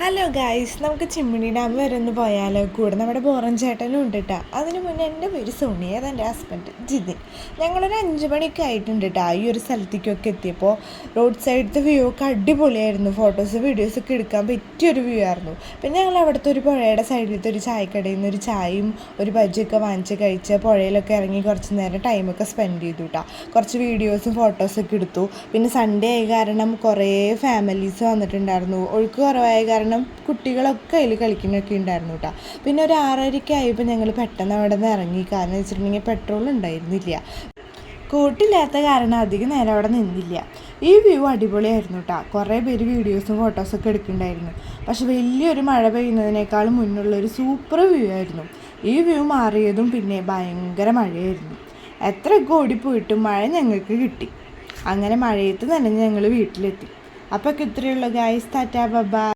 Hello guys, നമുക്ക് ചിമ്മിണി dam വരെ ഒന്ന് പോയാലോ? കൂടെ നമ്മുടെ ബോറൻ ചേട്ടനും ഉണ്ട് കേട്ടോ. അതിന് മുന്നേ എൻ്റെ പേര് സോണിയ, അതെൻ്റെ ഹസ്ബൻഡ് ജിതിൻ. ഞങ്ങളൊരു 5 മണിയൊക്കെ ആയിട്ടുണ്ട് കേട്ടോ ഈ ഒരു സ്ഥലത്തേക്കൊക്കെ എത്തിയപ്പോൾ. റോഡ് സൈഡത്തെ വ്യൂ ഒക്കെ അടിപൊളിയായിരുന്നു. ഫോട്ടോസ് വീഡിയോസൊക്കെ എടുക്കാൻ പറ്റിയൊരു വ്യൂ ആയിരുന്നു. പിന്നെ ഞങ്ങൾ അവിടുത്തെ ഒരു പുഴയുടെ സൈഡിലത്തെ ഒരു ചായക്കടയിൽ നിന്ന് ഒരു ചായയും ഒരു ബജ്ജിയൊക്കെ വാങ്ങിച്ച് കഴിച്ച് പുഴയിലൊക്കെ ഇറങ്ങി കുറച്ച് നേരം ടൈമൊക്കെ സ്പെൻഡ് ചെയ്തു കേട്ടോ. കുറച്ച് വീഡിയോസും ഫോട്ടോസൊക്കെ എടുത്തു. പിന്നെ സൺഡേ ആയ കാരണം കുറേ ഫാമിലീസ് വന്നിട്ടുണ്ടായിരുന്നു. ഒഴുക്ക് കുറവായ കാരണം കുട്ടികളൊക്കെ അതിൽ കളിക്കുന്നൊക്കെ ഉണ്ടായിരുന്നു കേട്ടോ. പിന്നെ ഒരു 6:30 ആയപ്പോൾ ഞങ്ങൾ പെട്ടെന്ന് അവിടെ നിന്ന് ഇറങ്ങി. കാരണം എന്ന് വെച്ചിട്ടുണ്ടെങ്കിൽ പെട്രോൾ ഉണ്ടായിരുന്നില്ല. കൂട്ടില്ലാത്ത കാരണം അധികം നേരം അവിടെ നിന്നില്ല. ഈ വ്യൂ അടിപൊളിയായിരുന്നു കേട്ടോ. കുറേ പേര് വീഡിയോസും ഫോട്ടോസൊക്കെ എടുക്കുന്നുണ്ടായിരുന്നു. പക്ഷെ വലിയൊരു മഴ പെയ്യുന്നതിനേക്കാളും മുന്നുള്ളൊരു സൂപ്പർ വ്യൂ ആയിരുന്നു. ഈ വ്യൂ മാറിയതും പിന്നെ ഭയങ്കര മഴയായിരുന്നു. എത്രയൊക്കെ ഓടിപ്പോയിട്ടും മഴ ഞങ്ങൾക്ക് കിട്ടി. അങ്ങനെ മഴയത്ത് നനഞ്ഞ് ഞങ്ങൾ വീട്ടിലെത്തി. അപ്പോൾ ഇത്രയുള്ള ഗായ്സ്, ടാറ്റാ ബൈ.